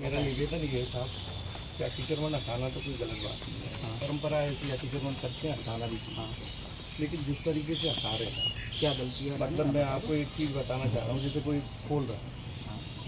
मेरा निवेदन ये है साहब कि अतिक्रमण हटाना तो कोई गलत बात नहीं है, परंपरा है ऐसी, अतिक्रमण करते हैं, हटाना भी चाहिए। लेकिन जिस तरीके से हटा रहे हैं, क्या गलती है? मतलब मैं आपको एक चीज़ बताना चाह रहा हूँ, जैसे कोई खोल रहा है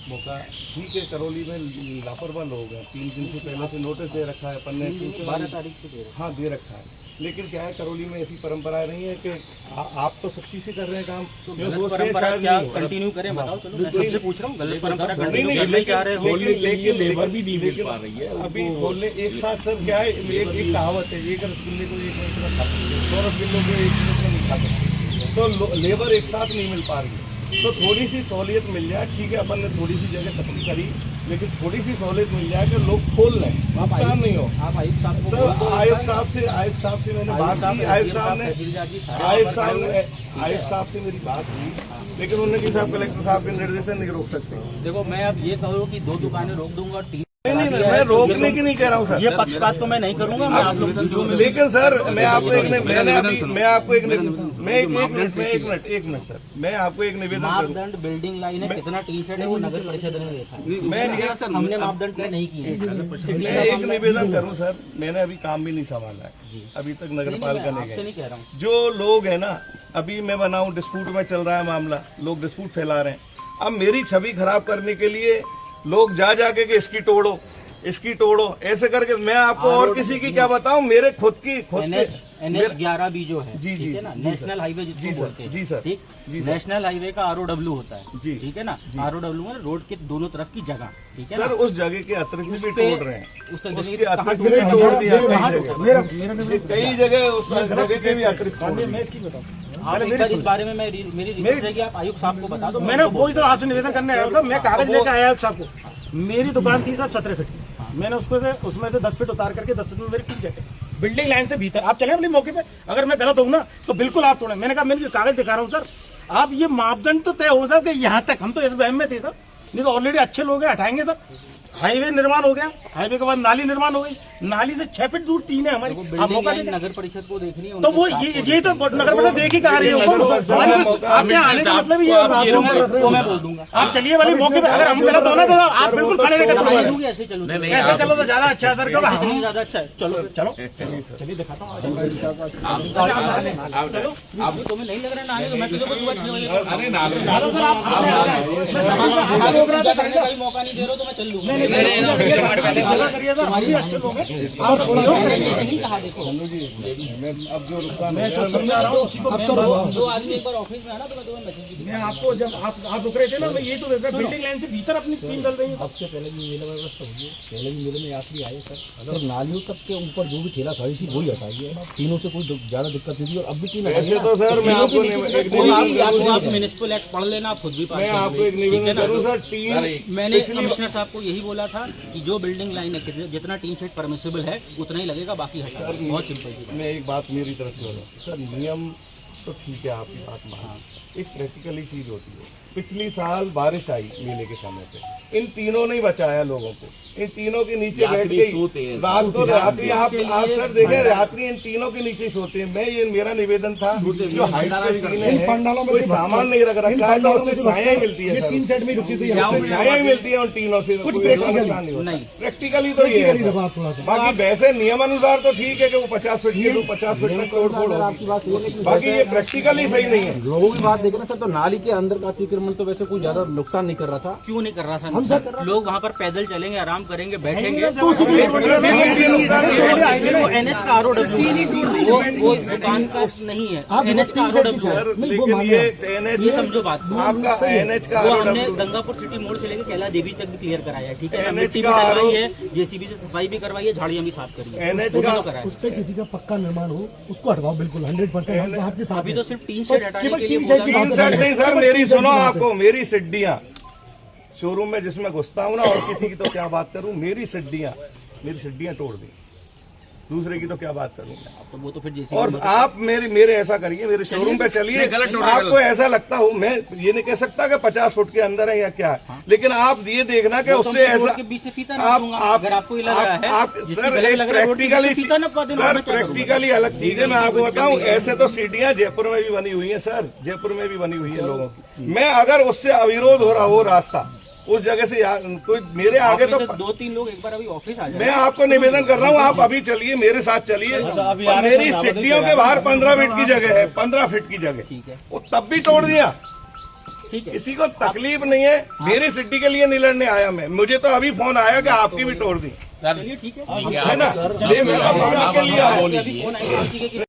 मौका, ठीक है, करौली में लापरवाह लोग हैं, 3 दिन से पहले से नोटिस दे रखा है, अपन ने 12 तारीख से दे रहे हैं। हाँ दे रखा है, लेकिन क्या है करौली में ऐसी परंपरा नहीं है कि आप तो सख्ती से कर रहे हैं काम, तो गलत परंपरा क्या कंटिन्यू करें बताओ? चलो मैं सबसे पूछ रहा हूँ, गलत परंपरा कंटिन्यू करना चाह रहे हो? लेकिन लेबर भी नहीं मिल पा रही है अभी खोलने एक साथ। सर क्या है, एक कहावत है, एक रसगुल्ले को एक मिनट में खा सकते हैं, 100 रसगुल्लों को एक मिनट में नहीं खा सकते, तो लेबर एक साथ नहीं मिल पा रही है। तो थोड़ी सी सहूलियत मिल जाए, ठीक है, अपन ने थोड़ी सी जगह सफाई करी, लेकिन थोड़ी सी सहूलियत मिल जाए कि लोग खोल लें, नुकसान नहीं हो। आप आयुक्त साहब को सर आयुक्त साहब से मैंने बात की, आयुक्त साहब से मेरी बात हुई, लेकिन उन्होंने कि साहब कलेक्टर साहब के निर्देश से नहीं रोक सकते। देखो मैं अब ये कहूँ कि 2 दुकानें रोक दूंगा और 3 नहीं, मैं रोकने की नहीं कह रहा हूँ सर, ये पक्षपात तो मैं नहीं करूंगा। मैं आप लोग वीडियो में, लेकिन सर मैं आपको एक मिनट सर, मैं आपको एक निवेदन करूं। मापदंड बिल्डिंग लाइन है, कितना टी शर्ट है वो नगर परिषद ने देखा है, हमने मापदंड तय नहीं किए। मैं एक निवेदन करूं सर, मैंने अभी काम भी नहीं संभाला है, अभी तक नगर पालिका नहीं कह रहा हूँ। जो लोग है ना, अभी मैं बनाऊं, डिस्प्यूट में चल रहा है मामला, लोग डिस्प्यूट फैला रहे हैं, अब मेरी छवि खराब करने के लिए लोग जा जाके कि इसकी तोड़ो ऐसे करके, मैं आपको और किसी की क्या बताऊं, मेरे खुद के NH 11 भी जो है, जी ठीक है ना, नेशनल हाईवे जिसको बोलते हैं, जी सर, ठीक, नेशनल हाईवे का ROW होता है, जी, ठीक है ना, ROW में रोड के दोनों तरफ की जगह, ठीक है सर, ना, उस जगह के अतिरिक्त भी तोड़ रहे हैं, उसके अतिरिक्त भी तोड़ दिया कई जगह, उस जगह के भी अतिरिक्त तोड़ दिए। इस बारे में मेरी रिक्वेस्ट है कि आप आयुक्त साहब को बता दो। मैंने वही तो आपसे निवेदन करने आया था, मैं कागज लेके आया आयुक्त साहब को। मेरी दुकान थी साहब 17 फीट की, मैंने उसमें से 10 फीट उतार करके 10 फीट में मेरी 3 जगह बिल्डिंग लाइन से भीतर। आप चले अपने मौके पे, अगर मैं गलत हूँ ना तो बिल्कुल आप तोड़े। मैंने कहा मैं कागज दिखा रहा हूँ सर, आप ये मापदंड तो तय हो सर कि यहाँ तक, हम तो इस वहम में थे सर, नहीं तो ऑलरेडी अच्छे लोग हैं, हटाएंगे सर। हाईवे निर्माण हो गया, हाईवे के बाद नाली निर्माण हो गई, नाली से 6 फीट दूर 3 है हमारी। आप मौका देंगे नगर परिषद को देखनी है, तो वो ये तो नगर परिषद देख ही कहा रही है। आपने आने का मतलब ये तो मैं बोल दूंगा। आप चलिए वाले मौके पे, अगर हम गलत हो ना तो आप बिल्कुल खड़े रहकर ऐसे चलो, ऐसे चलो तो ज्यादा अच्छा है सर, क्योंकि हम ज्यादा अच्छा है। चलो चलिए दिखाता हूँ। चलो तुम्हें नहीं लग रहा ना, मैं तुझे कुछ सुबह 6 बजे मौका नहीं दे रहा तो मैं चल लूंगा। अच्छे लोग हैं, आप नहीं कहा, देखो अब जो मैं समझा रहा हूँ उसी को। दो आदमी एक बार ऑफिस में आना तो मैं तुम्हें मैसेज, मैं आपको जब आप रुक रहे थे ना, मैं ये तो देख रहा बिल्डिंग लाइन से भीतर अपनी टीम डल रही है। सबसे पहले भी मेला व्यवस्था हुई है, पहले भी मेले में यात्री आए सर, अगर नालियों तक के ऊपर जो भी ठेला खड़ी थी वही हटाइए, तीनों से कोई ज्यादा दिक्कत नहीं थी। और अब भी 3 ऐसे तो सर मैं आपको आप म्युनिसिपल एक्ट पढ़ लेना, आप खुद भी मैं आपको एक निवेदन करूं सर, टीम मैंने कमिश्नर साहब को यही बोला था कि जो बिल्डिंग लाइन है, जितना टीन शेड परमिसिबल है उतना ही लगेगा, बाकी हटा। बहुत सिंपल सी। मैं एक बात मेरी तरफ से बोलूं सर, नियम तो ठीक है, आपकी बात मान, एक प्रैक्टिकली चीज होती है। पिछली साल बारिश आई मेले के समय पे, इन तीनों ने बचाया लोगों को, इन तीनों के नीचे बैठ के रात को रात्रि आप सर देखें, रात्रि इन तीनों के नीचे सोते हैं। मैं ये मेरा निवेदन था, जो हाइट पे टीनें हैं, कोई सामान नहीं रख रखा है तो उससे छाया ही मिलती है सर, छाया ही मिलती है उन तीनों से, कुछ नुकसान नहीं होता। प्रैक्टिकली तो ये है, बाकी वैसे नियमानुसार तो ठीक है कि वो 50 फीट की 50 फीट तक तोड़ फोड़ होगी, बाकी ये प्रैक्टिकली सही नहीं है। लोगों की बात देखें ना सर, तो नाली के अंदर का अतिक्रमण तो वैसे कोई ज्यादा नुकसान नहीं कर रहा था। क्यों नहीं कर रहा था नुकसान? लोग वहाँ पर पैदल चलेंगे, आराम करेंगे, बैठेंगे। NH का ROW वो दुकान का नहीं है, NH का ROW। ये समझो बात, आपका NH का हमने गंगापुर सिटी मोड़ से लेकर कैला देवी तक भी क्लियर कराया है, ठीक है, मिट्टी भी करवाई है, JCB से सफाई भी करवाई है, झाड़ियाँ भी साफ करी है, NH का उस पर किसी का पक्का निर्माण हो उसको हटवाओ, बिल्कुल 100%। आपके साथ अभी तो सिर्फ टीन शेड हटाने के लिए टीन शेड नहीं सर, मेरी सुनो, आपको मेरी सिड्डियाँ शोरूम में जिसमें घुसता हूँ ना, और किसी की तो क्या बात करूँ, मेरी सिड्डियाँ तोड़ दी, दूसरे की तो क्या बात करूँ तो वो तो फिर JCB। और आप मेरे ऐसा करिए, मेरे शोरूम पे चलिए, आपको ऐसा लगता हो, मैं ये नहीं कह सकता कि 50 फुट के अंदर है या क्या है, लेकिन आप ये देखना कि उससे ऐसा प्रैक्टिकली अलग चीज है। मैं आपको बताऊं, ऐसे तो सीढ़ियां जयपुर में भी बनी हुई है सर, जयपुर में भी बनी हुई है लोगों की। मैं अगर उससे अविरोध हो रहा हो रास्ता, उस जगह से कोई मेरे आगे तो 2-3 लोग एक बार अभी ऑफिस आ जाए। मैं आपको निवेदन कर रहा हूँ, आप अभी चलिए मेरे साथ चलिए। मेरी सिटियों के बाहर 15 फीट की जगह है, 15 फीट की जगह, ठीक है, वो तब भी तोड़ दिया। ठीक है, किसी को तकलीफ नहीं है, मेरी सिटी के लिए नहीं लड़ने आया मैं, मुझे तो अभी फोन आया कि आपकी भी तोड़ दी, चलिए ठीक है है ना, ये मेरा के लिए आया। अभी फोन आया किसी के